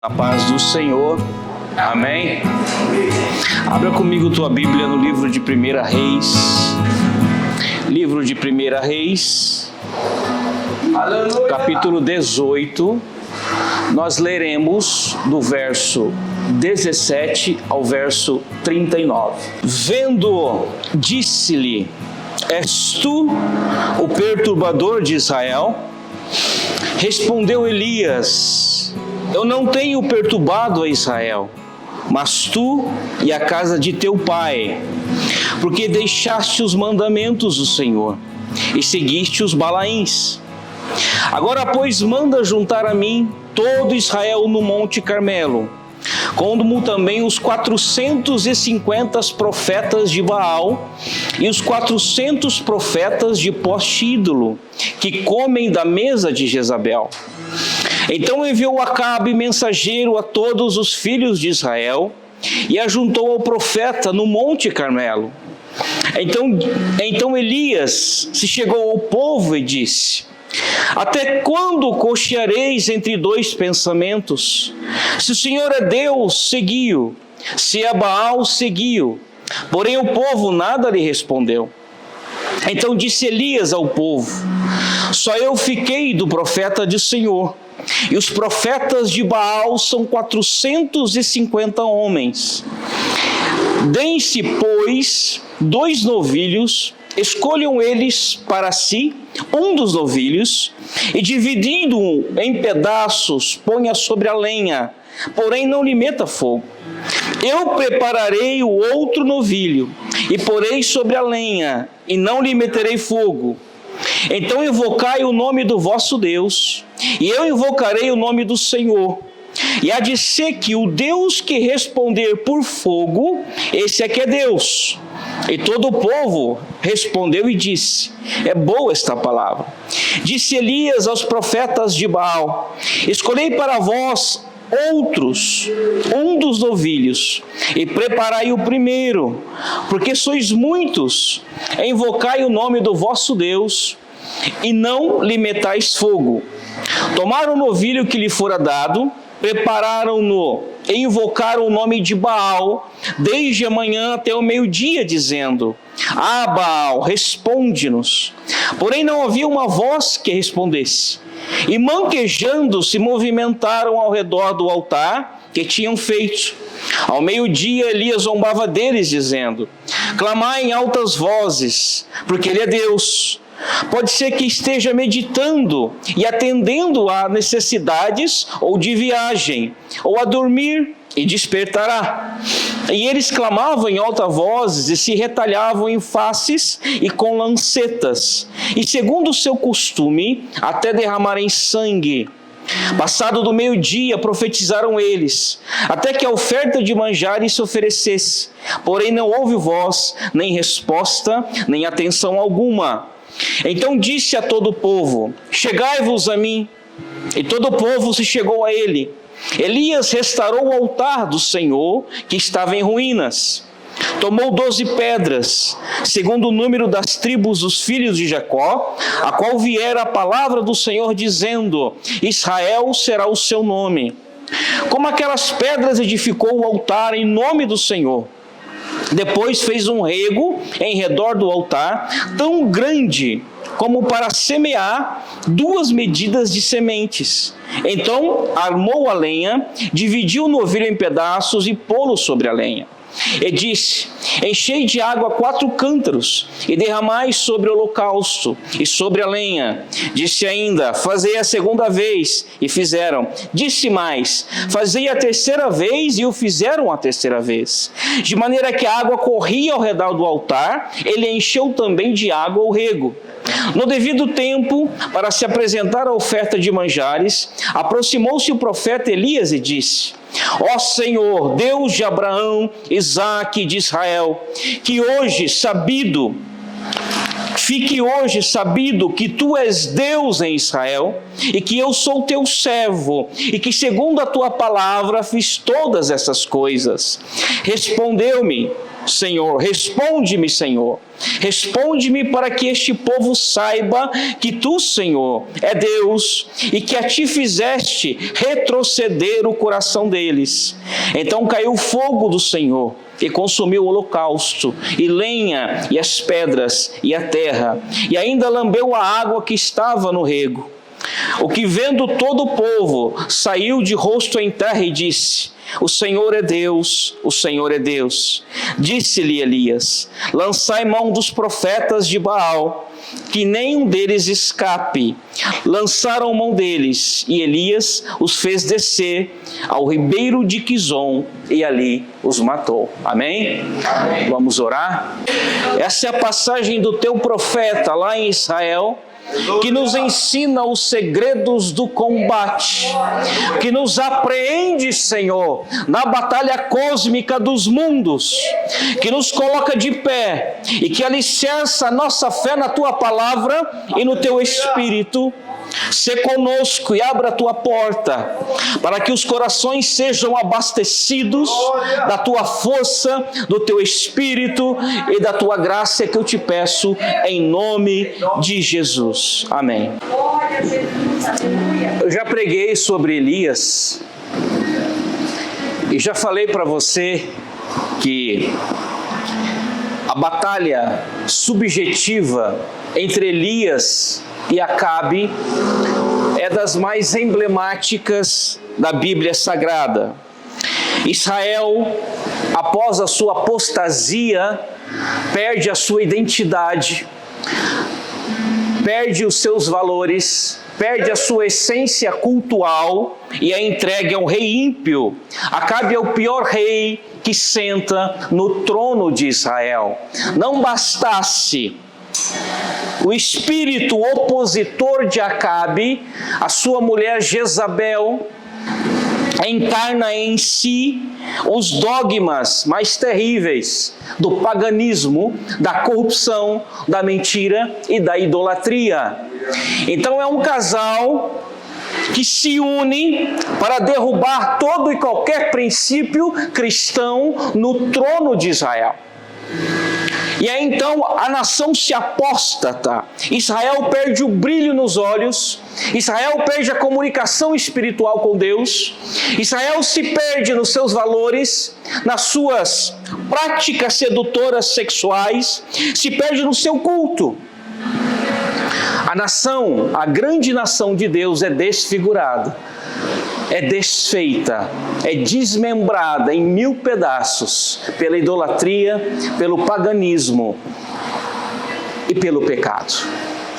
A paz do Senhor, amém? Abra comigo tua Bíblia no livro de 1 Reis. Livro de 1 Reis, capítulo 18. Nós leremos do verso 17 ao verso 39. Vendo, disse-lhe: És tu o perturbador de Israel? Respondeu Elias: Eu não tenho perturbado a Israel, mas tu e a casa de teu pai, porque deixaste os mandamentos do Senhor e seguiste os Balaíns. Agora, pois, manda juntar a mim todo Israel no Monte Carmelo, como também os 450 profetas de Baal e os 400 profetas de poste ídolo, que comem da mesa de Jezabel. Então enviou Acabe mensageiro a todos os filhos de Israel e ajuntou ao profeta no Monte Carmelo. Então Elias se chegou ao povo e disse: Até quando cocheareis entre dois pensamentos? Se o Senhor é Deus, segui-o; se é Baal, segui-o. Porém o povo nada lhe respondeu. Então disse Elias ao povo: Só eu fiquei do profeta do Senhor, e os profetas de Baal são 450 homens. Deem-se, pois, 2 novilhos, escolham eles para si um dos novilhos, e dividindo-o em pedaços, ponha sobre a lenha, porém não lhe meta fogo. Eu prepararei o outro novilho, e porei sobre a lenha, e não lhe meterei fogo. Então invocai o nome do vosso Deus, e eu invocarei o nome do Senhor. E há de ser que o Deus que responder por fogo, esse é que é Deus. E todo o povo respondeu e disse: É boa esta palavra. Disse Elias aos profetas de Baal: Escolhei para vós outros, um dos novilhos, e preparai o primeiro, porque sois muitos. Invocai o nome do vosso Deus, e não lhe metais fogo. Tomaram o novilho que lhe fora dado, prepararam-no e invocaram o nome de Baal desde a manhã até o meio-dia, dizendo: Ah, Baal, responde-nos. Porém não havia uma voz que respondesse. E manquejando se movimentaram ao redor do altar que tinham feito. Ao meio-dia Elias zombava deles, dizendo: Clamai em altas vozes, porque ele é Deus. Pode ser que esteja meditando e atendendo a necessidades, ou de viagem, ou a dormir, e despertará. E eles clamavam em alta voz e se retalhavam em faces e com lancetas, e segundo o seu costume, até derramarem sangue. Passado do meio-dia, profetizaram eles, até que a oferta de manjares se oferecesse. Porém não houve voz, nem resposta, nem atenção alguma. Então disse a todo o povo: Chegai-vos a mim. E todo o povo se chegou a ele. Elias restaurou o altar do Senhor, que estava em ruínas. Tomou 12 pedras, segundo o número das tribos dos filhos de Jacó, a qual viera a palavra do Senhor, dizendo: Israel será o seu nome. Como aquelas pedras edificou o altar em nome do Senhor. Depois fez um rego em redor do altar, tão grande como para semear 2 medidas de sementes. Então armou a lenha, dividiu o novilho em pedaços e pô-lo sobre a lenha. E disse: Enchei de água 4 cântaros e derramai sobre o holocausto e sobre a lenha. Disse ainda: Fazei a 2ª vez, e fizeram. Disse mais: Fazei a 3ª vez, e o fizeram a 3ª vez. De maneira que a água corria ao redor do altar, ele encheu também de água o rego. No devido tempo, para se apresentar a oferta de manjares, aproximou-se o profeta Elias e disse: Ó Senhor, Deus de Abraão, Isaque e de Israel, fique hoje sabido que tu és Deus em Israel, e que eu sou teu servo, e que segundo a tua palavra fiz todas essas coisas. Respondeu-me: Senhor, responde-me, Senhor. Responde-me para que este povo saiba que Tu, Senhor, é Deus e que a Ti fizeste retroceder o coração deles. Então caiu o fogo do Senhor e consumiu o holocausto, e lenha, e as pedras, e a terra, e ainda lambeu a água que estava no rego. O que vendo todo o povo, saiu de rosto em terra e disse: o Senhor é Deus, o Senhor é Deus. Disse-lhe Elias: lançai mão dos profetas de Baal, que nenhum deles escape. Lançaram mão deles, e Elias os fez descer ao ribeiro de Quizom, e ali os matou. Amém? Amém. Vamos orar? Essa é a passagem do teu profeta lá em Israel, que nos ensina os segredos do combate, que nos apreende, Senhor, na batalha cósmica dos mundos, que nos coloca de pé e que alicerça a nossa fé na Tua palavra e no Teu Espírito. Sê conosco e abra a Tua porta, para que os corações sejam abastecidos da Tua força, do Teu Espírito e da Tua graça, que eu te peço em nome de Jesus. Amém. Eu já preguei sobre Elias e já falei para você que a batalha subjetiva entre Elias e Acabe é das mais emblemáticas da Bíblia Sagrada. Israel, após a sua apostasia, perde a sua identidade, perde os seus valores, perde a sua essência cultural e é entregue a um rei ímpio. Acabe é o pior rei que senta no trono de Israel. Não bastasse o espírito opositor de Acabe, a sua mulher Jezabel encarna em si os dogmas mais terríveis do paganismo, da corrupção, da mentira e da idolatria. Então é um casal que se une para derrubar todo e qualquer princípio cristão no trono de Israel. E aí então a nação se apóstata, Israel perde o brilho nos olhos, Israel perde a comunicação espiritual com Deus, Israel se perde nos seus valores, nas suas práticas sedutoras sexuais, se perde no seu culto. A nação, a grande nação de Deus é desfigurada, é desfeita, é desmembrada em 1000 pedaços pela idolatria, pelo paganismo e pelo pecado.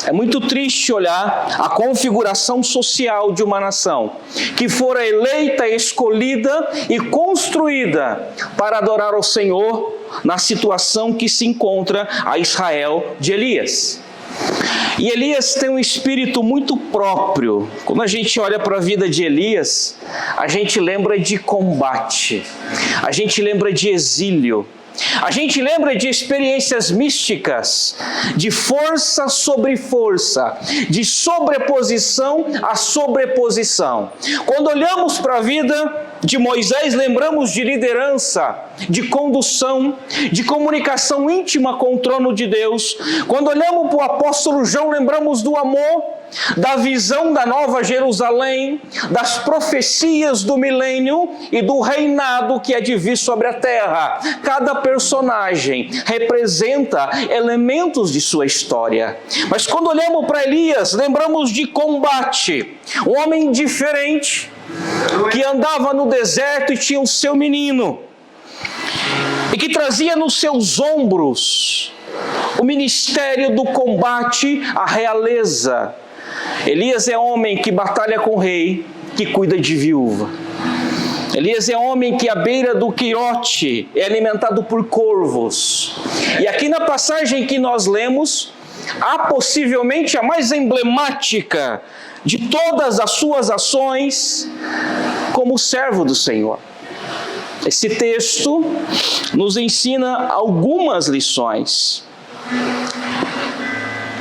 É muito triste olhar a configuração social de uma nação que fora eleita, escolhida e construída para adorar ao Senhor na situação que se encontra a Israel de Elias. E Elias tem um espírito muito próprio. Quando a gente olha para a vida de Elias, a gente lembra de combate, a gente lembra de exílio, a gente lembra de experiências místicas, de força sobre força, de sobreposição a sobreposição. Quando olhamos para a vida de Moisés, lembramos de liderança, de condução, de comunicação íntima com o trono de Deus. Quando olhamos para o apóstolo João, lembramos do amor, da visão da Nova Jerusalém, das profecias do milênio e do reinado que é de vir sobre a terra. Cada personagem representa elementos de sua história. Mas quando olhamos para Elias, lembramos de combate. Um homem diferente, que andava no deserto e tinha o seu menino, e que trazia nos seus ombros o ministério do combate, a realeza. Elias é homem que batalha com o rei, que cuida de viúva. Elias é homem que à beira do Queirote é alimentado por corvos. E aqui na passagem que nós lemos, há possivelmente a mais emblemática de todas as suas ações como servo do Senhor. Esse texto nos ensina algumas lições.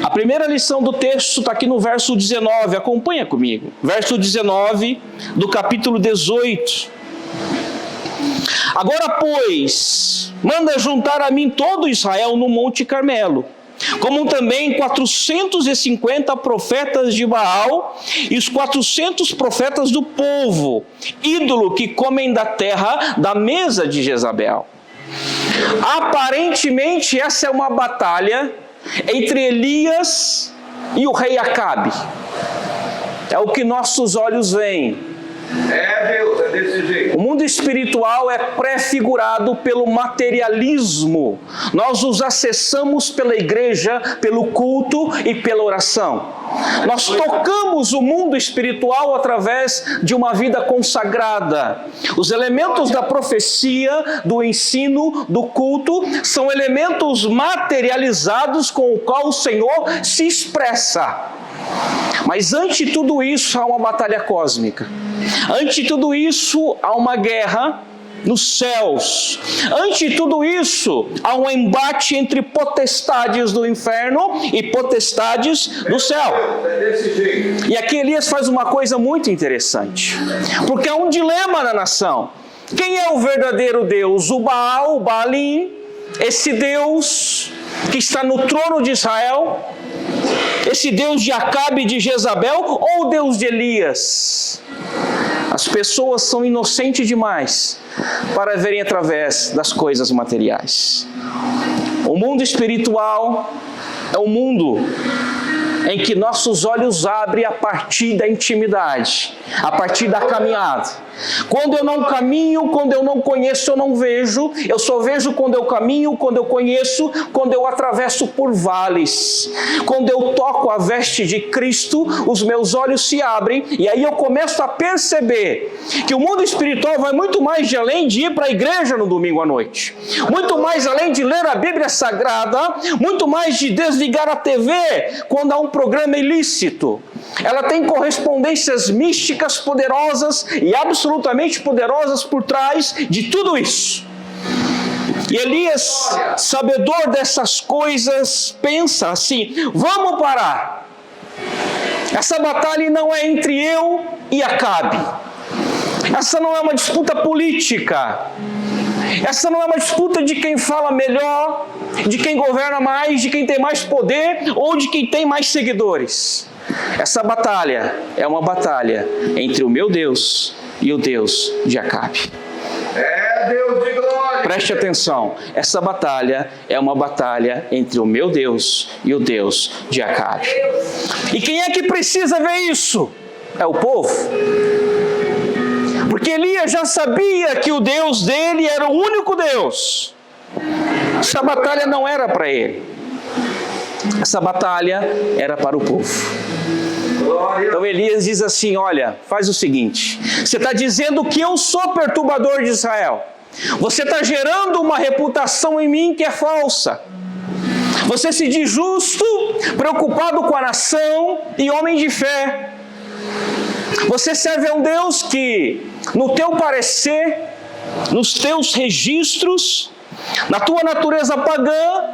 A primeira lição do texto está aqui no verso 19, acompanha comigo. Verso 19 do capítulo 18. Agora, pois, manda juntar a mim todo Israel no Monte Carmelo, como também 450 profetas de Baal e os 400 profetas do povo, ídolo que comem da terra da mesa de Jezabel. Aparentemente, essa é uma batalha entre Elias e o rei Acabe. É o que nossos olhos veem. Deus, é desse jeito. O mundo espiritual é prefigurado pelo materialismo. Nós os acessamos pela igreja, pelo culto e pela oração. Nós tocamos o mundo espiritual através de uma vida consagrada. Os elementos da profecia, do ensino, do culto, são elementos materializados com o qual o Senhor se expressa. Mas ante tudo isso há uma batalha cósmica. Ante tudo isso há uma guerra nos céus. Ante tudo isso há um embate entre potestades do inferno e potestades do céu. E aqui Elias faz uma coisa muito interessante, porque há um dilema na nação. Quem é o verdadeiro Deus? O Baal, o Baalim, esse Deus que está no trono de Israel, esse Deus de Acabe e de Jezabel, ou o Deus de Elias? As pessoas são inocentes demais para verem através das coisas materiais. O mundo espiritual é um mundo em que nossos olhos abrem a partir da intimidade, a partir da caminhada. Quando eu não caminho, quando eu não conheço, eu não vejo. Eu só vejo quando eu caminho, quando eu conheço, quando eu atravesso por vales. Quando eu toco a veste de Cristo, os meus olhos se abrem e aí eu começo a perceber que o mundo espiritual vai muito mais de além de ir para a igreja no domingo à noite. Muito mais além de ler a Bíblia Sagrada, muito mais de desligar a TV quando há um programa ilícito. Ela tem correspondências místicas poderosas e absolutamente poderosas por trás de tudo isso. E Elias, sabedor dessas coisas, pensa assim: vamos parar. Essa batalha não é entre eu e Acabe. Essa não é uma disputa política. Essa não é uma disputa de quem fala melhor, de quem governa mais, de quem tem mais poder ou de quem tem mais seguidores. Essa batalha é uma batalha entre o meu Deus e o Deus de Acabe. Deus de glória. Preste atenção, essa batalha é uma batalha entre o meu Deus e o Deus de Acabe. E quem é que precisa ver isso? É o povo. Porque Elias já sabia que o Deus dele era o único Deus. Essa batalha não era para ele. Essa batalha era para o povo. Então Elias diz assim: olha, faz o seguinte, você está dizendo que eu sou perturbador de Israel. Você está gerando uma reputação em mim que é falsa. Você se diz justo, preocupado com a nação e homem de fé. Você serve a um Deus que, no teu parecer, nos teus registros, na tua natureza pagã,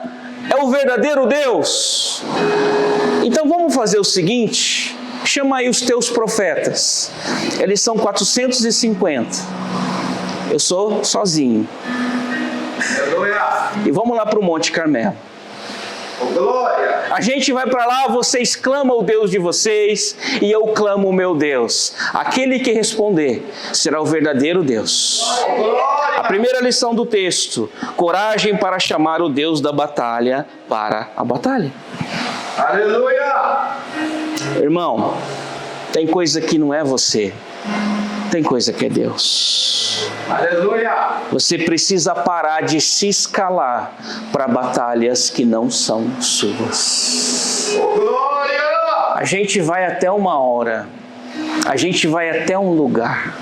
é o verdadeiro Deus. Então vamos fazer o seguinte: chama aí os teus profetas. Eles são 450. Eu sou sozinho. E vamos lá para o Monte Carmelo. Glória. A gente vai para lá, vocês clamam o Deus de vocês e eu clamo o meu Deus. Aquele que responder será o verdadeiro Deus. A primeira lição do texto: coragem para chamar o Deus da batalha para a batalha. Aleluia. Irmão, tem coisa que não é você, tem coisa que é Deus. Aleluia. Você precisa parar de se escalar para batalhas que não são suas. Glória. A gente vai até uma hora, a gente vai até um lugar,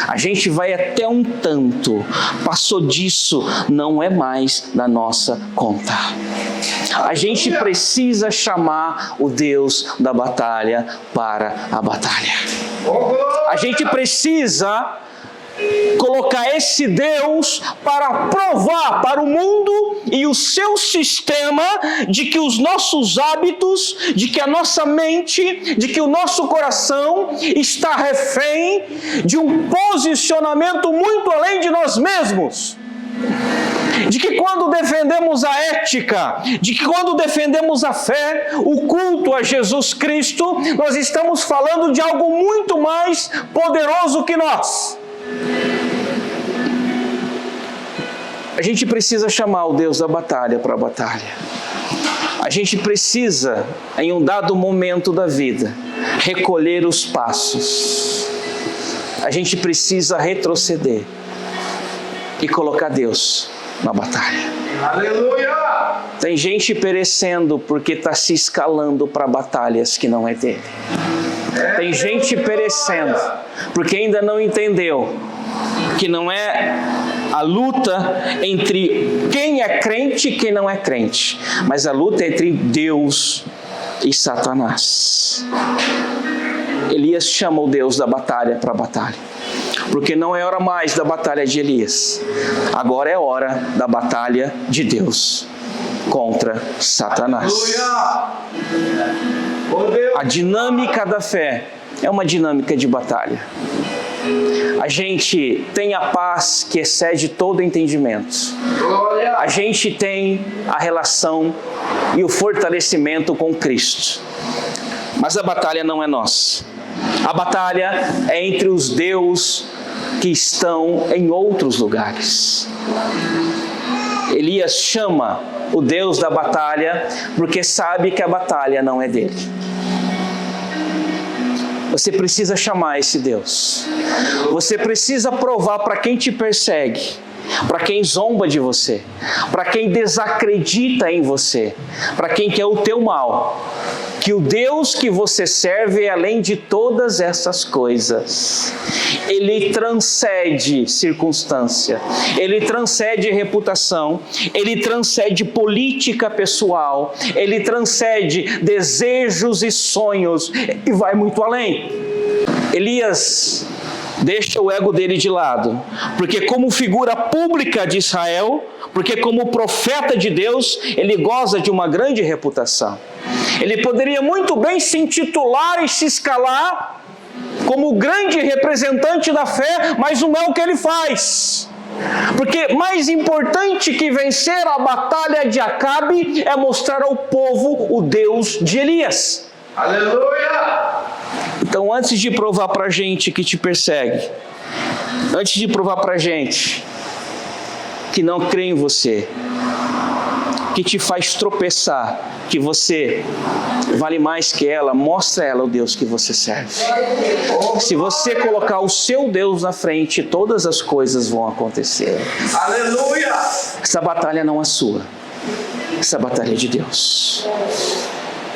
a gente vai até um tanto. Passou disso, não é mais da nossa conta. A gente precisa chamar o Deus da batalha para a batalha. A gente precisa colocar esse Deus para provar para o mundo e o seu sistema de que os nossos hábitos, de que a nossa mente, de que o nosso coração está refém de um posicionamento muito além de nós mesmos. De que quando defendemos a ética, de que quando defendemos a fé, o culto a Jesus Cristo, nós estamos falando de algo muito mais poderoso que nós. A gente precisa chamar o Deus da batalha para a batalha. A gente precisa, em um dado momento da vida, recolher os passos. A gente precisa retroceder e colocar Deus na batalha. Aleluia! Tem gente perecendo porque está se escalando para batalhas que não é dele. Tem gente perecendo porque ainda não entendeu que não é a luta entre quem é crente e quem não é crente, mas a luta é entre Deus e Satanás. Elias chama o Deus da batalha para a batalha, porque não é hora mais da batalha de Elias, agora é hora da batalha de Deus contra Satanás. A dinâmica da fé é uma dinâmica de batalha. A gente tem a paz que excede todo entendimento. A gente tem a relação e o fortalecimento com Cristo. Mas a batalha não é nossa. A batalha é entre os deuses que estão em outros lugares. Elias chama o Deus da batalha porque sabe que a batalha não é dele. Você precisa chamar esse Deus. Você precisa provar para quem te persegue, para quem zomba de você, para quem desacredita em você, para quem quer o teu mal, que o Deus que você serve é além de todas essas coisas. Ele transcende circunstância, ele transcende reputação, ele transcende política pessoal, ele transcende desejos e sonhos e vai muito além. Elias deixa o ego dele de lado, porque como figura pública de Israel, porque como profeta de Deus, ele goza de uma grande reputação. Ele poderia muito bem se intitular e se escalar como o grande representante da fé, mas não é o que ele faz. Porque mais importante que vencer a batalha de Acabe é mostrar ao povo o Deus de Elias. Aleluia! Então, antes de provar para a gente que te persegue, antes de provar para a gente que não crê em você, que te faz tropeçar, que você vale mais que ela, mostra a ela o Deus que você serve. Se você colocar o seu Deus na frente, todas as coisas vão acontecer. Aleluia! Essa batalha não é sua, essa batalha é de Deus.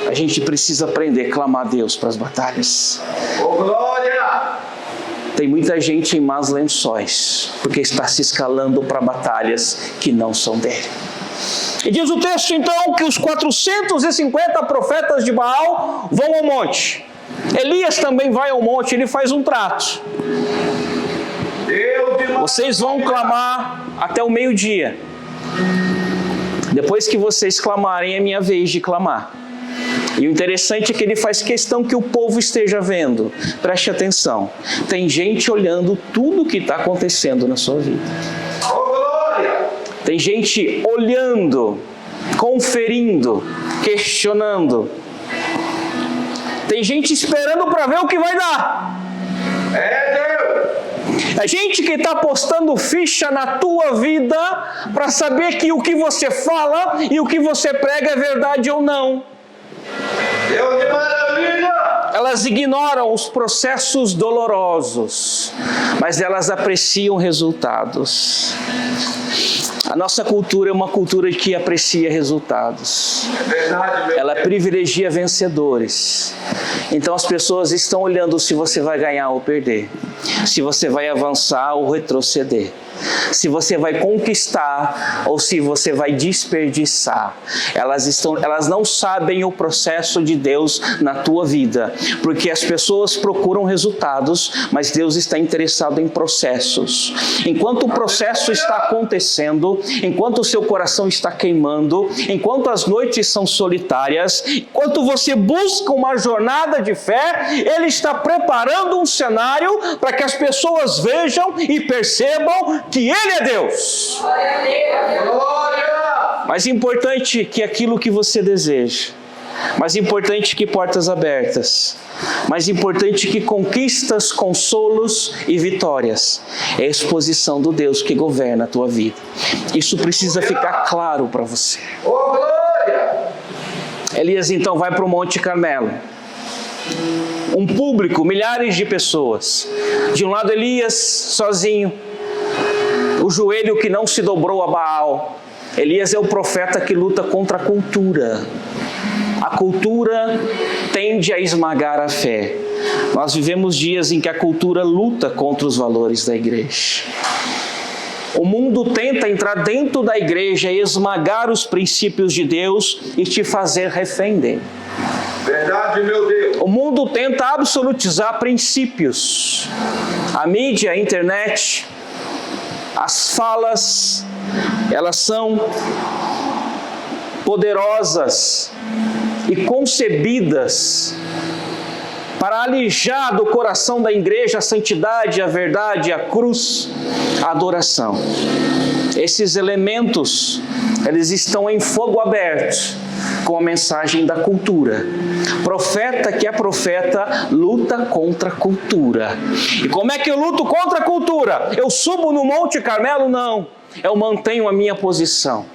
A gente precisa aprender a clamar a Deus para as batalhas. Oh, glória! Tem muita gente em más lençóis, porque está se escalando para batalhas que não são dele. E diz o texto então que os 450 profetas de Baal vão ao monte. Elias também vai ao monte, ele faz um trato. Vocês vão clamar até o meio-dia. Depois que vocês clamarem, é minha vez de clamar. E o interessante é que ele faz questão que o povo esteja vendo. Preste atenção. Tem gente olhando tudo o que está acontecendo na sua vida. Tem gente olhando, conferindo, questionando. Tem gente esperando para ver o que vai dar. É gente que está postando ficha na tua vida para saber que o que você fala e o que você prega é verdade ou não. Deus de maravilha! Elas ignoram os processos dolorosos, mas elas apreciam resultados. A nossa cultura é uma cultura que aprecia resultados. Verdade, meu Ela Deus. privilegia vencedores. Então as pessoas estão olhando se você vai ganhar ou perder, se você vai avançar ou retroceder, se você vai conquistar ou se você vai desperdiçar. Elas não sabem o processo de Deus na tua vida, porque as pessoas procuram resultados, mas Deus está interessado em processos. Enquanto o processo está acontecendo, enquanto o seu coração está queimando, enquanto as noites são solitárias, enquanto você busca uma jornada de fé, Ele está preparando um cenário para que as pessoas vejam e percebam que Ele é Deus. Glória! Mais importante que aquilo que você deseja, mais importante que portas abertas, mais importante que conquistas, consolos e vitórias, é a exposição do Deus que governa a tua vida. Isso precisa ficar claro para você. Oh, glória! Elias então vai para o Monte Carmelo. Um público, milhares de pessoas. De um lado Elias sozinho, o joelho que não se dobrou a Baal. Elias é o profeta que luta contra a cultura. A cultura tende a esmagar a fé. Nós vivemos dias em que a cultura luta contra os valores da igreja. O mundo tenta entrar dentro da igreja e esmagar os princípios de Deus e te fazer refém dele. Verdade, meu Deus. O mundo tenta absolutizar princípios. A mídia, a internet, as falas, elas são poderosas e concebidas para alijar do coração da igreja a santidade, a verdade, a cruz, a adoração. Esses elementos, eles estão em fogo aberto com a mensagem da cultura. Profeta que é profeta luta contra a cultura. E como é que eu luto contra a cultura? Eu subo no Monte Carmelo? Não. Eu mantenho a minha posição.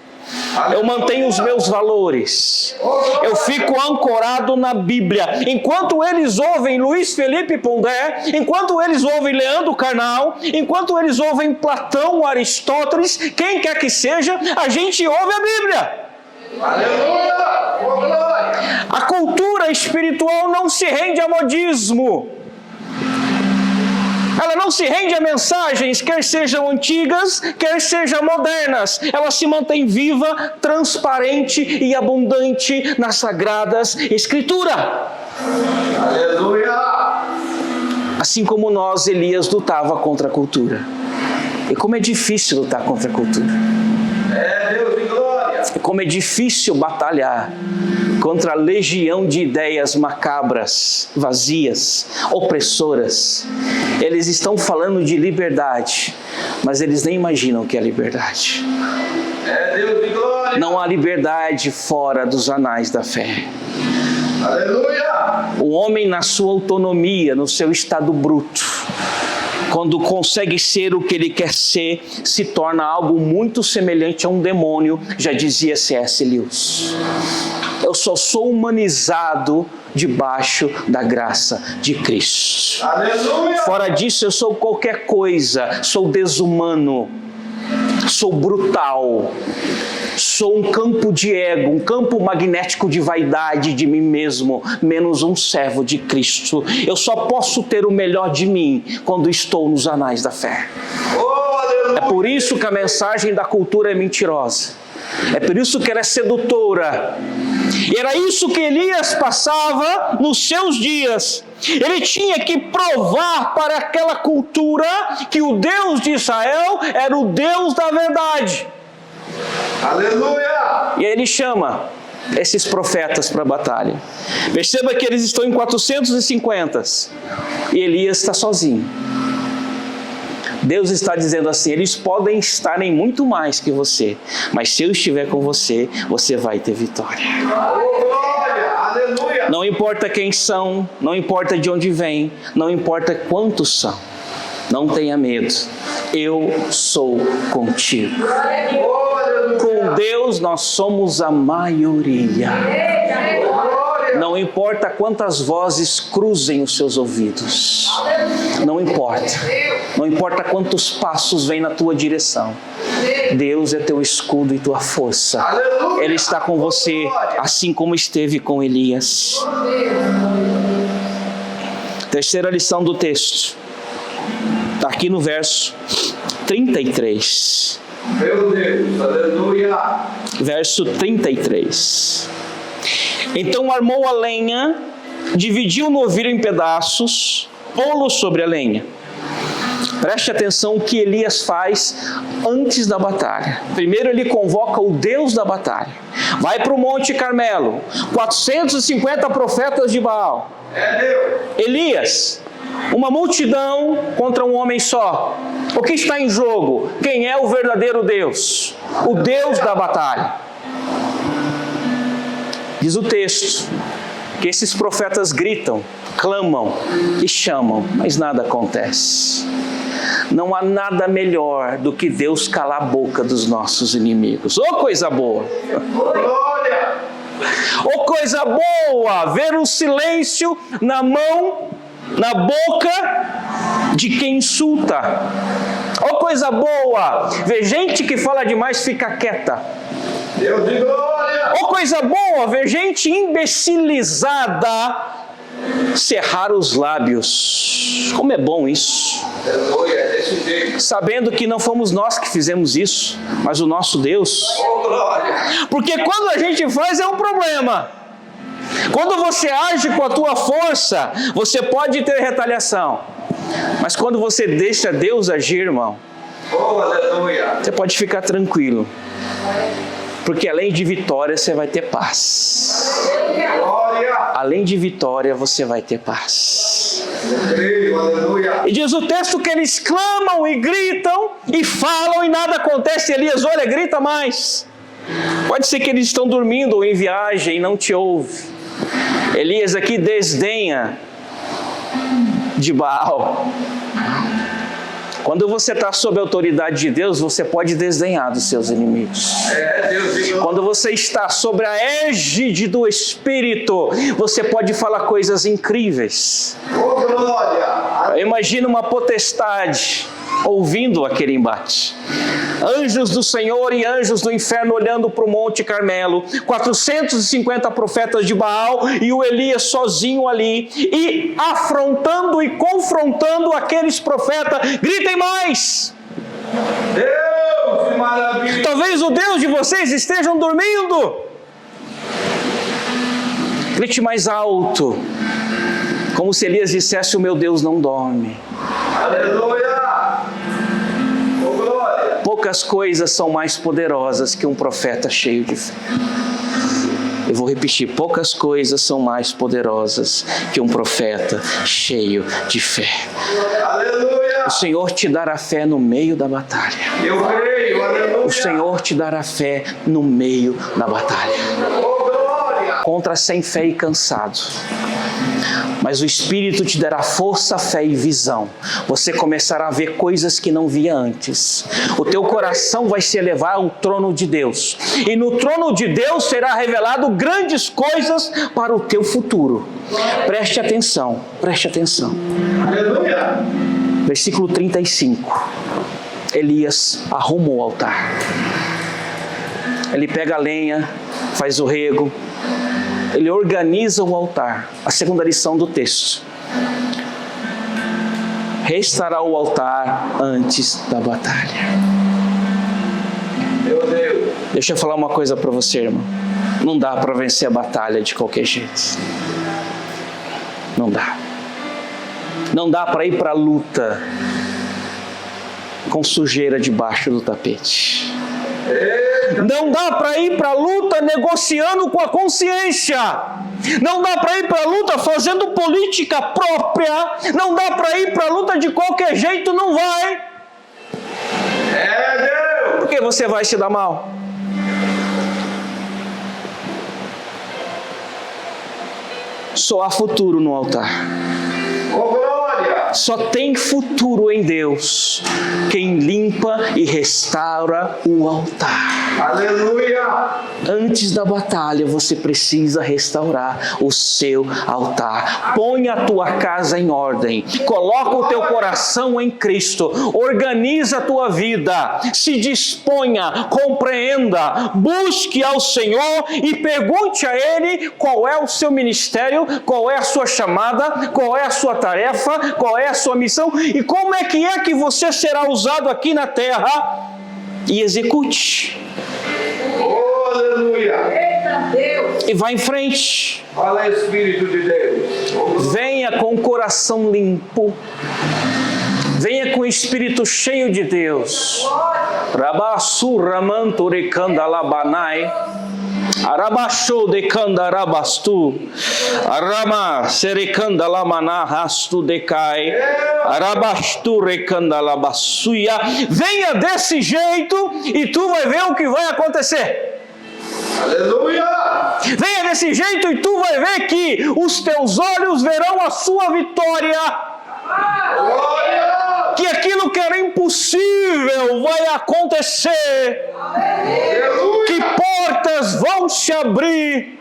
Eu mantenho os meus valores. Eu fico ancorado na Bíblia. Enquanto eles ouvem Luiz Felipe Pondé, enquanto eles ouvem Leandro Carnal, enquanto eles ouvem Platão, Aristóteles, quem quer que seja, a gente ouve a Bíblia. Aleluia! Oh, glória! A cultura espiritual não se rende a modismo. Ela não se rende a mensagens, quer sejam antigas, quer sejam modernas. Ela se mantém viva, transparente e abundante nas Sagradas Escrituras. Aleluia! Assim como nós, Elias lutava contra a cultura. E como é difícil lutar contra a cultura. É Deus em glória! E como é difícil batalhar contra a legião de ideias macabras, vazias, opressoras. Eles estão falando de liberdade, mas eles nem imaginam o que é liberdade. É Deus em glória! Não há liberdade fora dos anais da fé. Aleluia! O homem na sua autonomia, no seu estado bruto, quando consegue ser o que ele quer ser, se torna algo muito semelhante a um demônio, já dizia C.S. Lewis. Eu só sou humanizado debaixo da graça de Cristo. Aleluia! Fora disso, eu sou qualquer coisa, sou desumano, sou brutal, sou um campo de ego, um campo magnético de vaidade de mim mesmo, menos um servo de Cristo. Eu só posso ter o melhor de mim quando estou nos anais da fé. Oh, aleluia! É por isso que a mensagem da cultura é mentirosa. É por isso que ela é sedutora. E era isso que Elias passava nos seus dias. Ele tinha que provar para aquela cultura que o Deus de Israel era o Deus da verdade. Aleluia! E aí ele chama esses profetas para a batalha. Perceba que eles estão em 450 e Elias está sozinho. Deus está dizendo assim: eles podem estar em muito mais que você, mas se eu estiver com você, você vai ter vitória. Oh, glória! Aleluia! Não importa quem são, não importa de onde vêm, não importa quantos são, não tenha medo, eu sou contigo. Oh, aleluia! Com Deus nós somos a maioria. Não importa quantas vozes cruzem os seus ouvidos. Não importa. Não importa quantos passos vêm na tua direção. Deus é teu escudo e tua força. Aleluia. Ele está com você, assim como esteve com Elias. Terceira lição do texto. Está aqui no verso 33. Meu Deus, aleluia. Verso 33. Então armou a lenha, dividiu o novilho em pedaços, pô-lo sobre a lenha. Preste atenção o que Elias faz antes da batalha. Primeiro ele convoca o Deus da batalha. Vai para o Monte Carmelo, 450 profetas de Baal. É Deus. Elias, uma multidão contra um homem só. O que está em jogo? Quem é o verdadeiro Deus? O Deus da batalha. Diz o texto que esses profetas gritam, clamam e chamam, mas nada acontece. Não há nada melhor do que Deus calar a boca dos nossos inimigos. Oh, coisa boa! Glória. Oh, coisa boa! Ver o silêncio na mão, na boca de quem insulta. Oh, coisa boa! Ver gente que fala demais fica quieta. Deus de glória. Oh, coisa boa! Ver gente imbecilizada cerrar os lábios. Como é bom isso! Aleluia, é desse jeito. Sabendo que não fomos nós que fizemos isso, mas o nosso Deus. Oh, glória. Porque quando a gente faz é um problema. Quando você age com a tua força, você pode ter retaliação. Mas quando você deixa Deus agir, irmão, Oh, aleluia. você pode ficar tranquilo. Porque além de vitória, você vai ter paz. Glória. Além de vitória, você vai ter paz. Eu creio, aleluia. E diz o texto que eles clamam e gritam e falam e nada acontece. Elias, olha, grita mais. Pode ser que eles estão dormindo ou em viagem e não te ouvem. Elias aqui desdenha de Baal. Quando você está sob a autoridade de Deus, você pode desdenhar dos seus inimigos. É Deus de glória. Quando você está sobre a égide do Espírito, você pode falar coisas incríveis. Oh, glória. Imagina uma potestade ouvindo aquele embate. Anjos do Senhor e anjos do inferno olhando para o Monte Carmelo, 450 profetas de Baal e o Elias sozinho ali, e afrontando e confrontando aqueles profetas. Gritem mais! Deus de maravilha. Talvez o Deus de vocês estejam dormindo. Grite mais alto, como se Elias dissesse: o meu Deus não dorme. Aleluia. Oh, glória. Poucas coisas são mais poderosas que um profeta cheio de fé. Eu vou repetir, poucas coisas são mais poderosas que um profeta cheio de fé. Aleluia. O Senhor te dará fé no meio da batalha. Eu creio, aleluia. O Senhor te dará fé no meio da batalha. Oh, glória. Contra sem fé e cansado. Mas o Espírito te dará força, fé e visão. Você começará a ver coisas que não via antes. O teu coração vai se elevar ao trono de Deus. E no trono de Deus será revelado grandes coisas para o teu futuro. Preste atenção, preste atenção. Aleluia. Versículo 35. Elias arruma o altar. Ele pega a lenha, faz o rego. Ele organiza o altar. A segunda lição do texto. Restará o altar antes da batalha. Meu Deus. Deixa eu falar uma coisa para você, irmão. Não dá para vencer a batalha de qualquer jeito. Não dá. Não dá para ir para a luta com sujeira debaixo do tapete. Não dá para ir para a luta negociando com a consciência. Não dá para ir para a luta fazendo política própria. Não dá para ir para a luta de qualquer jeito, não vai. É Deus. Porque você vai se dar mal. Só há futuro no altar. Oh, glória. Só tem futuro em Deus quem limpa e restaura o altar. Aleluia. Antes da batalha, você precisa restaurar o seu altar. Põe a tua casa em ordem. Coloca o teu coração em Cristo. Organiza a tua vida. Se disponha, compreenda, busque ao Senhor e pergunte a Ele qual é o seu ministério, qual é a sua chamada, qual é a sua tarefa, qual é a sua missão e como é que você será usado aqui na terra, e execute. Oh, aleluia. Eita Deus! E vá em frente. Fala, Espírito de Deus. Oh, Venha com o coração limpo. Venha com o espírito cheio de Deus. Rabasura mantore kandalabanai. Arabasho de kandarabastu. Arama serekanda lamana rastu decai. Arabastu rekandalabasuia. Venha desse jeito e tu vai ver o que vai acontecer. aleluia. Venha desse jeito e tu vai ver que os teus olhos verão a sua vitória. Glória. Que aquilo que era impossível vai acontecer. Que portas vão se abrir.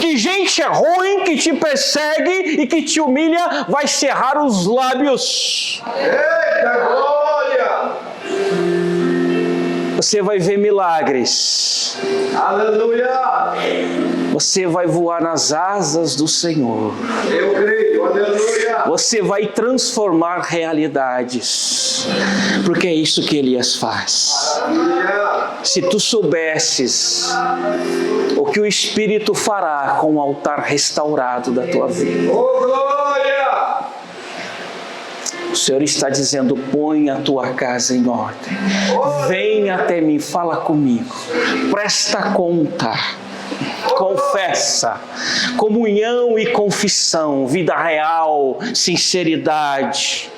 Que gente ruim que te persegue e que te humilha vai cerrar os lábios. Eita glória. Você vai ver milagres. Aleluia. Você vai voar nas asas do Senhor. Eu creio. Aleluia. Você vai transformar realidades. Porque é isso que Elias faz. Aleluia. Se tu soubesses o que o Espírito fará com o altar restaurado da tua vida. Oh, glória. O Senhor está dizendo, põe a tua casa em ordem. Vem até mim, fala comigo. Presta conta. Confessa, comunhão e confissão, vida real, sinceridade.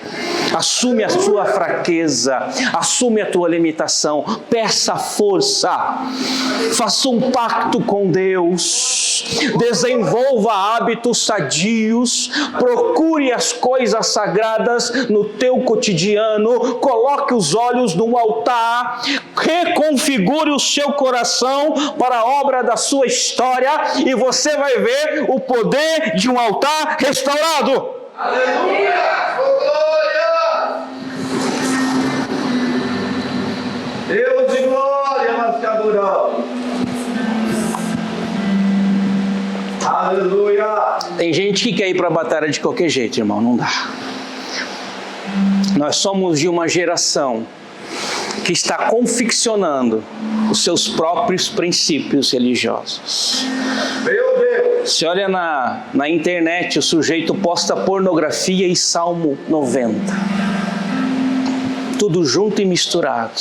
Assume a sua fraqueza, assume a tua limitação, peça força, faça um pacto com Deus, desenvolva hábitos sadios, procure as coisas sagradas no teu cotidiano, coloque os olhos no altar, reconfigure o seu coração para a obra da sua história e você vai ver o poder de um altar restaurado. Aleluia. Oh, glória. Deus de glória, nós te adoramos. Aleluia. Tem gente que quer ir para a batalha de qualquer jeito, irmão, não dá. Nós somos de uma geração que está confeccionando os seus próprios princípios religiosos. Meu Deus. Você olha na internet, o sujeito posta pornografia e Salmo 90. Tudo junto e misturado.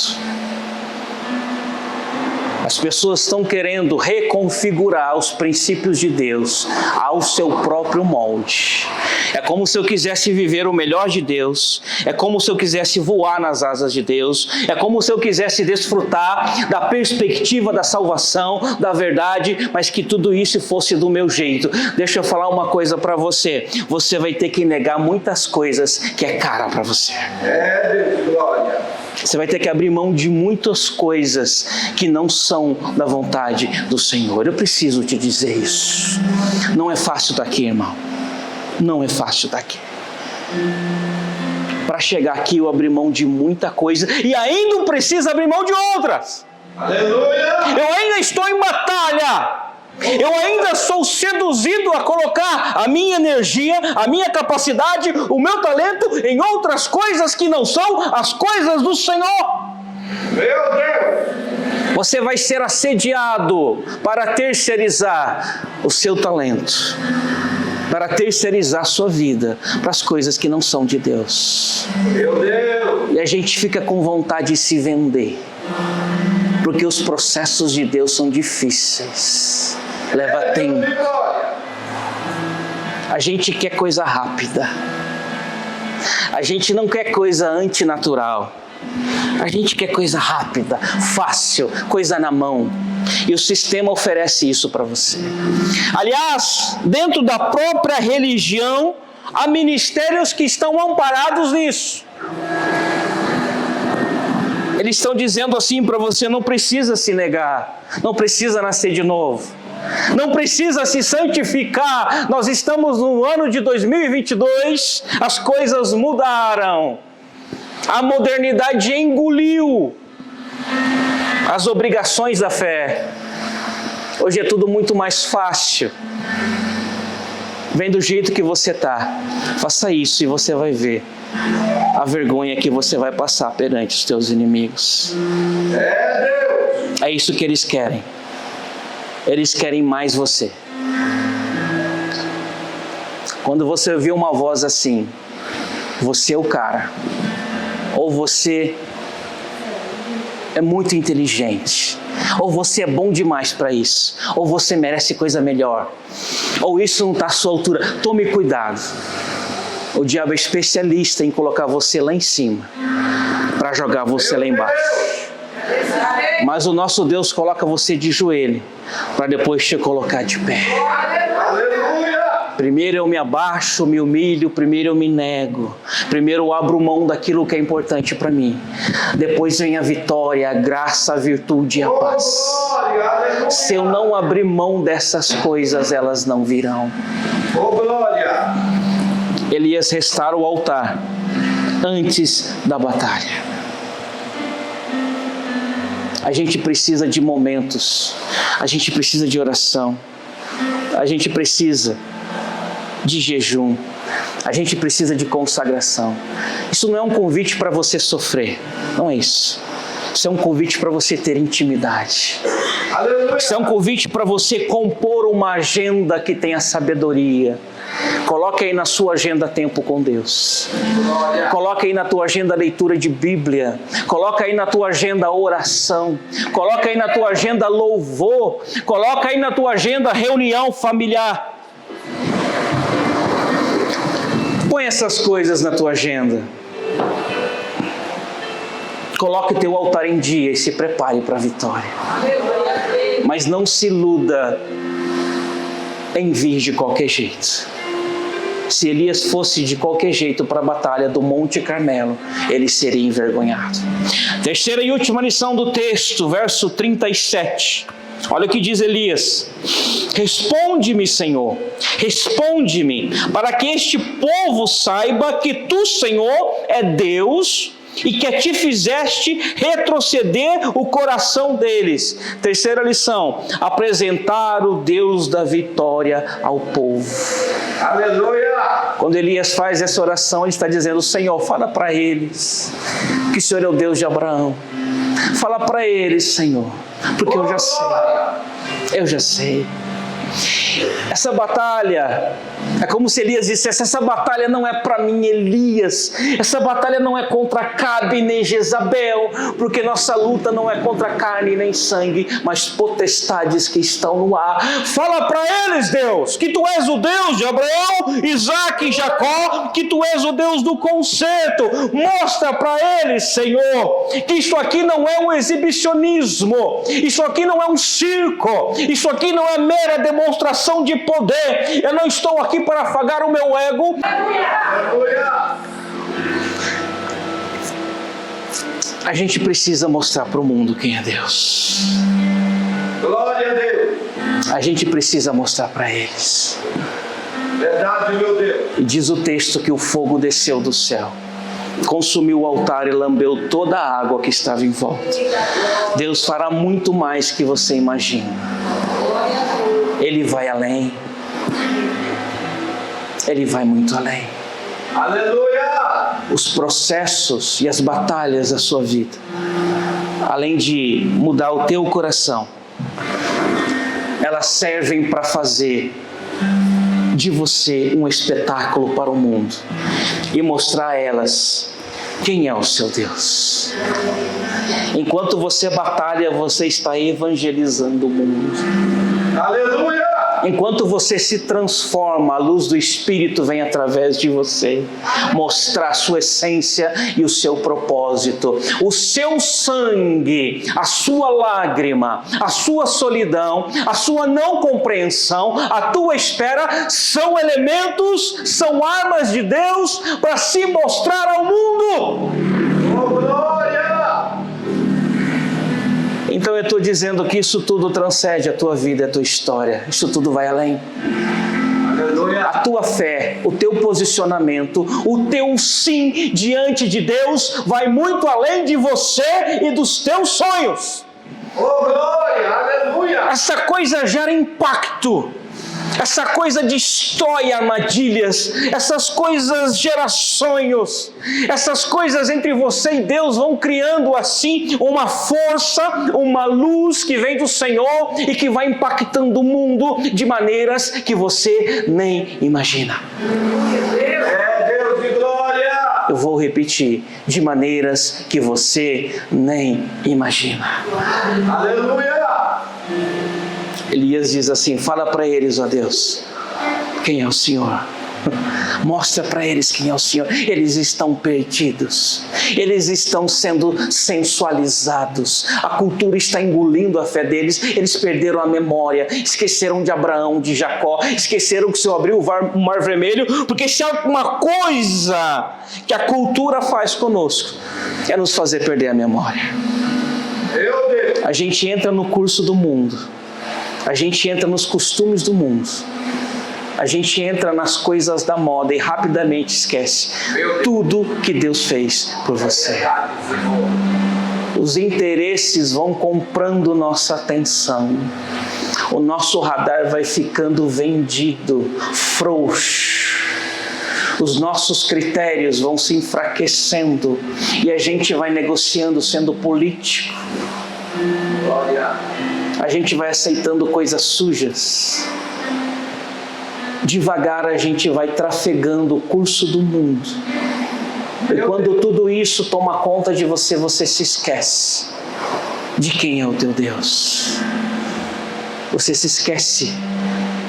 As pessoas estão querendo reconfigurar os princípios de Deus ao seu próprio molde. É como se eu quisesse viver o melhor de Deus. É como se eu quisesse voar nas asas de Deus. É como se eu quisesse desfrutar da perspectiva da salvação, da verdade, mas que tudo isso fosse do meu jeito. Deixa eu falar uma coisa para você. Você vai ter que negar muitas coisas que é cara para você. É, Deus, glória. Você vai ter que abrir mão de muitas coisas que não são da vontade do Senhor. Eu preciso te dizer isso. Não é fácil estar aqui, irmão. Não é fácil estar aqui. Para chegar aqui eu abri mão de muita coisa e ainda preciso abrir mão de outras. Aleluia. Eu ainda estou em batalha. Eu ainda sou seduzido a colocar a minha energia, a minha capacidade, o meu talento em outras coisas que não são as coisas do Senhor. Meu Deus. Você vai ser assediado para terceirizar o seu talento, para terceirizar a sua vida para as coisas que não são de Deus. Meu Deus. E a gente fica com vontade de se vender, porque os processos de Deus são difíceis. Leva tempo. Deus de glória. A gente quer coisa rápida. A gente não quer coisa antinatural. A gente quer coisa rápida, fácil, coisa na mão. E o sistema oferece isso para você. Aliás, dentro da própria religião, há ministérios que estão amparados nisso. Eles estão dizendo assim para você: não precisa se negar, não precisa nascer de novo, não precisa se santificar. Nós estamos no ano de 2022, as coisas mudaram, a modernidade engoliu as obrigações da fé. Hoje é tudo muito mais fácil. Vem do jeito que você está, faça isso e você vai ver a vergonha que você vai passar perante os teus inimigos. É isso que eles querem. Eles querem mais você. Quando você ouvir uma voz assim: você é o cara, ou você é muito inteligente, ou você é bom demais para isso, ou você merece coisa melhor, ou isso não está à sua altura, tome cuidado. O diabo é especialista em colocar você lá em cima para jogar você lá embaixo. Mas o nosso Deus coloca você de joelho para depois te colocar de pé. Primeiro eu me abaixo, me humilho, primeiro eu me nego, primeiro eu abro mão daquilo que é importante para mim. Depois vem a vitória, a graça, a virtude e a paz. Se eu não abrir mão dessas coisas, elas não virão. Elias restaura o altar antes da batalha. A gente precisa de momentos, a gente precisa de oração, a gente precisa de jejum, a gente precisa de consagração. Isso não é um convite para você sofrer, não é isso. Isso é um convite para você ter intimidade. Isso é um convite para você compor uma agenda que tenha sabedoria. Coloque aí na sua agenda tempo com Deus. Coloque aí na tua agenda leitura de Bíblia. Coloque aí na tua agenda oração. Coloque aí na tua agenda louvor. Coloque aí na tua agenda reunião familiar. Põe essas coisas na tua agenda. Coloque o teu altar em dia e se prepare para a vitória. Mas não se iluda em vir de qualquer jeito. Se Elias fosse de qualquer jeito para a batalha do Monte Carmelo, ele seria envergonhado. Terceira e última lição do texto, verso 37. Olha o que diz Elias: responde-me, Senhor, responde-me, para que este povo saiba que tu, Senhor, é Deus e que te fizeste retroceder o coração deles. Terceira lição: apresentar o Deus da vitória ao povo. Aleluia! Quando Elias faz essa oração, ele está dizendo: Senhor, fala para eles que o Senhor é o Deus de Abraão. Fala para eles, Senhor, porque eu já sei. Essa batalha, é como se Elias dissesse: essa batalha não é para mim, Elias. Essa batalha não é contra Cabe nem Jezabel, porque nossa luta não é contra carne nem sangue, mas potestades que estão no ar. Fala para eles, Deus, que tu és o Deus de Abraão, Isaque e Jacó, que tu és o Deus do conserto. Mostra para eles, Senhor, que isso aqui não é um exibicionismo, isso aqui não é um circo, isso aqui não é mera demonstração de poder. Eu não estou aqui para afagar o meu ego. A gente precisa mostrar para o mundo quem é Deus. Glória a Deus. A gente precisa mostrar para eles. Verdade, meu Deus. E diz o texto que o fogo desceu do céu, consumiu o altar e lambeu toda a água que estava em volta. Deus fará muito mais que você imagina. Ele vai além. Ele vai muito além. Aleluia! Os processos e as batalhas da sua vida, além de mudar o teu coração, elas servem para fazer de você um espetáculo para o mundo e mostrar a elas quem é o seu Deus. Enquanto você batalha, você está evangelizando o mundo. Aleluia! Enquanto você se transforma, a luz do Espírito vem através de você, mostrar a sua essência e o seu propósito. O seu sangue, a sua lágrima, a sua solidão, a sua não compreensão, a tua espera são elementos, são armas de Deus para se mostrar ao mundo. Oh, glória! Então eu estou dizendo que isso tudo transcende a tua vida, a tua história. Isso tudo vai além. Aleluia! A tua fé, o teu posicionamento, o teu sim diante de Deus vai muito além de você e dos teus sonhos. Oh, glória! Aleluia! Essa coisa gera impacto. Essa coisa destrói armadilhas, essas coisas geram sonhos, essas coisas entre você e Deus vão criando assim uma força, uma luz que vem do Senhor e que vai impactando o mundo de maneiras que você nem imagina. É Deus de glória! Eu vou repetir, de maneiras que você nem imagina. Aleluia! Elias diz assim: fala para eles, ó Deus, quem é o Senhor? Mostra para eles quem é o Senhor. Eles estão perdidos, eles estão sendo sensualizados, a cultura está engolindo a fé deles, eles perderam a memória, esqueceram de Abraão, de Jacó, esqueceram que o Senhor abriu o mar vermelho, porque se há uma coisa que a cultura faz conosco, é nos fazer perder a memória. Meu Deus! A gente entra no curso do mundo, a gente entra nos costumes do mundo, a gente entra nas coisas da moda e rapidamente esquece tudo que Deus fez por você. Os interesses vão comprando nossa atenção, o nosso radar vai ficando vendido, frouxo, os nossos critérios vão se enfraquecendo e a gente vai negociando sendo político. Glória! A gente vai aceitando coisas sujas. Devagar a gente vai trafegando o curso do mundo. E quando tudo isso toma conta de você, você se esquece de quem é o teu Deus. Você se esquece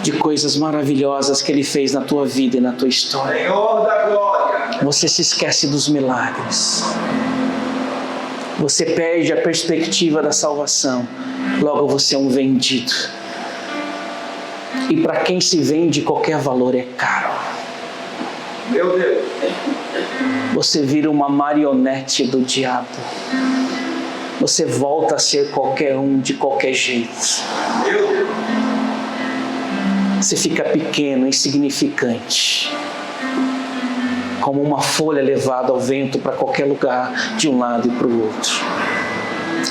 de coisas maravilhosas que Ele fez na tua vida e na tua história. Senhor da glória! Você se esquece dos milagres. Você perde a perspectiva da salvação. Logo você é um vendido. E para quem se vende, qualquer valor é caro. Meu Deus! Você vira uma marionete do diabo. Você volta a ser qualquer um de qualquer jeito. Meu Deus! Você fica pequeno, insignificante, como uma folha levada ao vento para qualquer lugar, de um lado e para o outro.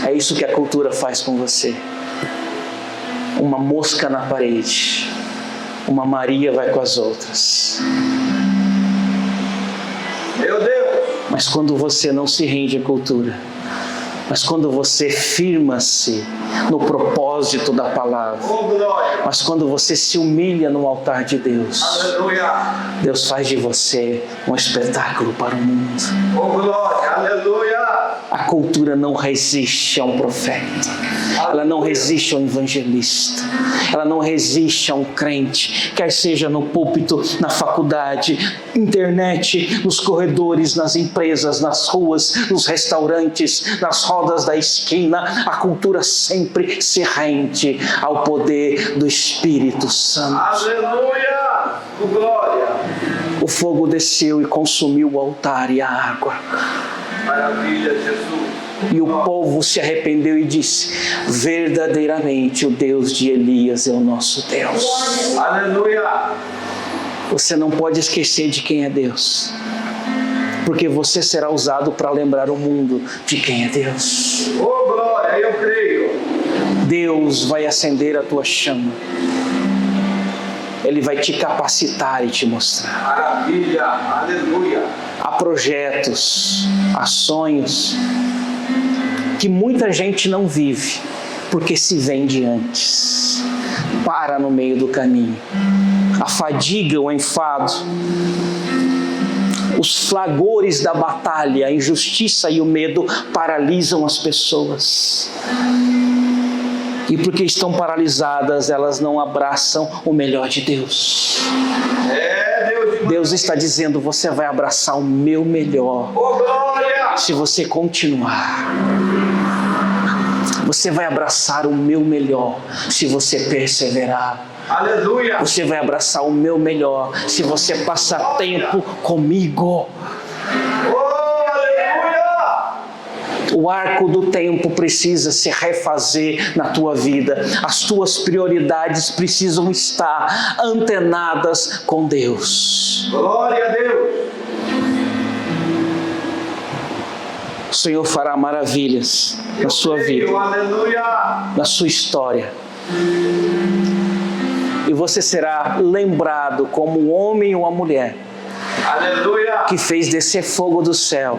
É isso que a cultura faz com você. Uma mosca na parede, uma Maria vai com as outras. Meu Deus! Mas quando você não se rende à cultura, mas quando você firma-se no propósito da palavra, Oh, glória! mas quando você se humilha no altar de Deus, Aleluia! Deus faz de você um espetáculo para o mundo. Oh, glória! Aleluia! A cultura não resiste a um profeta, ela não resiste a um evangelista, ela não resiste a um crente, quer seja no púlpito, na faculdade, internet, nos corredores, nas empresas, nas ruas, nos restaurantes, nas rodas da esquina. A cultura sempre se rende ao poder do Espírito Santo. Aleluia! Oh, glória! O fogo desceu e consumiu o altar e a água. Maravilha, Jesus! E o povo se arrependeu e disse: verdadeiramente o Deus de Elias é o nosso Deus. Aleluia! Você não pode esquecer de quem é Deus, porque você será usado para lembrar o mundo de quem é Deus. Oh, glória! Eu creio! Deus vai acender a tua chama, Ele vai te capacitar e te mostrar. Maravilha! Aleluia! Há projetos, há sonhos que muita gente não vive porque se vende antes, para no meio do caminho. A fadiga, o enfado, os flagores da batalha, a injustiça e o medo paralisam as pessoas. E porque estão paralisadas, elas não abraçam o melhor de Deus. Deus está dizendo: você vai abraçar o meu melhor se você continuar. Você vai abraçar o meu melhor se você perseverar. Aleluia. Você vai abraçar o meu melhor se você passar tempo comigo. O arco do tempo precisa se refazer na tua vida. As tuas prioridades precisam estar antenadas com Deus. Glória a Deus. O Senhor fará maravilhas na sua vida, na sua história. E você será lembrado como um homem ou uma mulher que fez descer fogo do céu,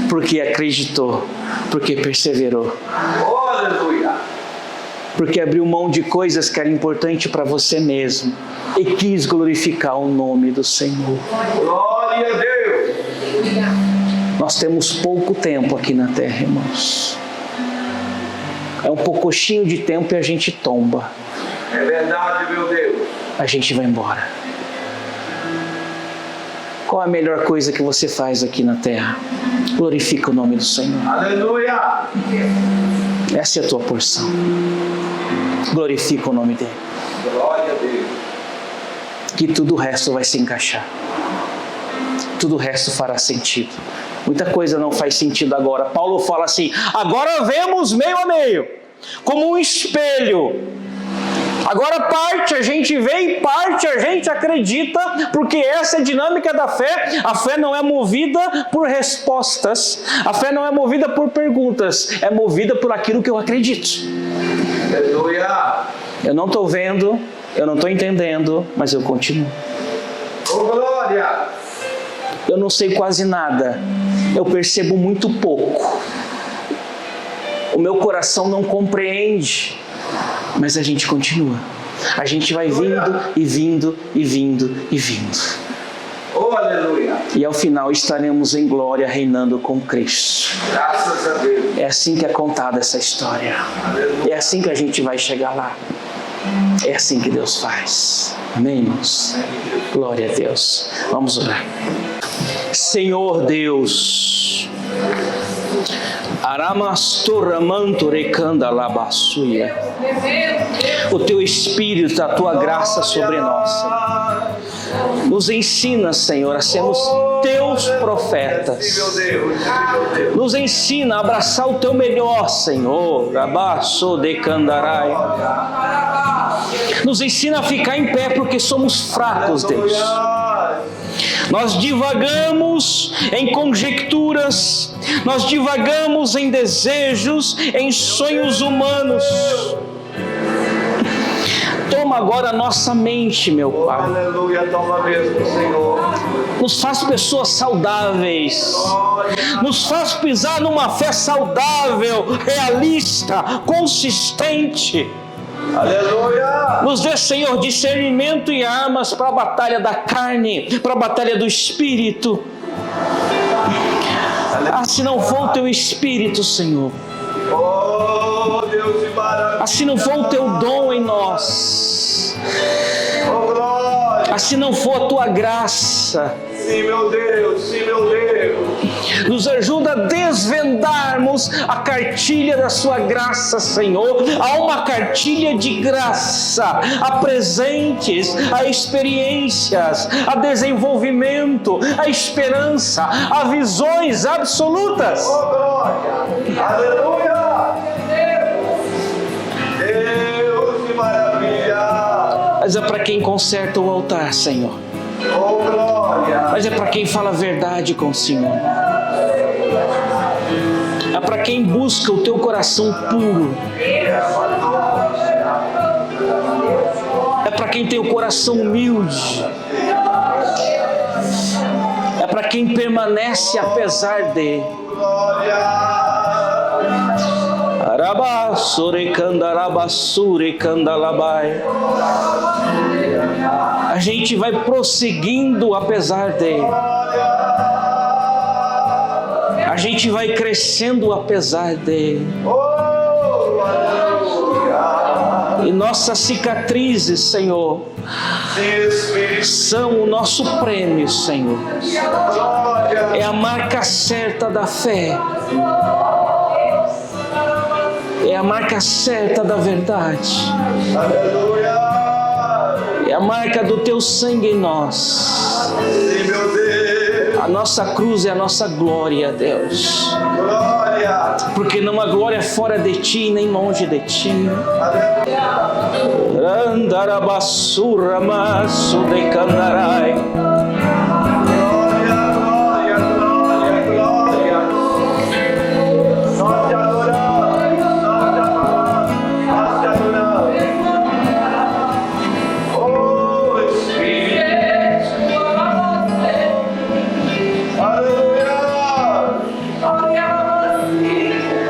porque acreditou, porque perseverou, porque abriu mão de coisas que eram importantes para você mesmo e quis glorificar o nome do Senhor. Glória a Deus. Nós temos pouco tempo aqui na terra, irmãos. É um pouquinho de tempo e a gente tomba. É verdade, meu Deus. A gente vai embora. Qual a melhor coisa que você faz aqui na terra? Glorifica o nome do Senhor. Aleluia. Essa é a tua porção. Glorifica o nome dele. Glória a Deus. Que tudo o resto vai se encaixar. Tudo o resto fará sentido. Muita coisa não faz sentido agora. Paulo fala assim: agora vemos meio a meio, como um espelho. Agora parte a gente vê e parte a gente acredita, porque essa é a dinâmica da fé. A fé não é movida por respostas, a fé não é movida por perguntas, é movida por aquilo que eu acredito. Aleluia. Eu não estou vendo, eu não estou entendendo, mas eu continuo. Oh, glória. Eu não sei quase nada, eu percebo muito pouco. O meu coração não compreende, mas a gente continua. A gente vai vindo e vindo e vindo e vindo. Oh, aleluia. E ao final estaremos em glória reinando com Cristo. Graças a Deus. É assim que é contada essa história. Aleluia. É assim que a gente vai chegar lá. É assim que Deus faz. Amém, irmãos? Glória a Deus. Vamos orar. Senhor Deus, o teu Espírito, a tua graça sobre nós, Senhor. Nos ensina, Senhor, a sermos teus profetas. Nos ensina a abraçar o teu melhor, Senhor. Nos ensina a ficar em pé porque somos fracos, Deus. Nós divagamos em conjecturas, nós divagamos em desejos, em sonhos humanos. Toma agora a nossa mente, meu Pai. Aleluia, toma mesmo, Senhor. Nos faz pessoas saudáveis. Nos faz pisar numa fé saudável, realista, consistente. Aleluia. Nos dê, Senhor, discernimento e armas para a batalha da carne, para a batalha do Espírito. Se não for o teu Espírito, Senhor, Oh, Deus de maravilha. se não for o teu dom em nós, Oh, glória. se não for a tua graça, Sim, meu Deus. Sim, meu Deus. nos ajuda a desvendarmos a cartilha da sua graça, Senhor. Há uma cartilha de graça, a presentes, a experiências, a desenvolvimento, a esperança, a visões absolutas. Oh, glória. Aleluia. Deus de maravilha. Mas é para quem conserta o altar, Senhor. Oh, glória. Mas é para quem fala a verdade com o Senhor. É para quem busca o teu coração puro. É para quem tem o coração humilde. É para quem permanece apesar de. A gente vai prosseguindo apesar de. A gente vai crescendo apesar de. E nossas cicatrizes, Senhor, Sim, Espírito. são o nosso prêmio, Senhor. Glória. É a marca certa da fé. É a marca certa da verdade. Aleluia. É a marca do teu sangue em nós. Sim, meu Deus. A nossa cruz é a nossa glória, Deus. Glória. Porque não há glória fora de ti, nem longe de ti. Aleluia. Andarabassurra maço de candarai.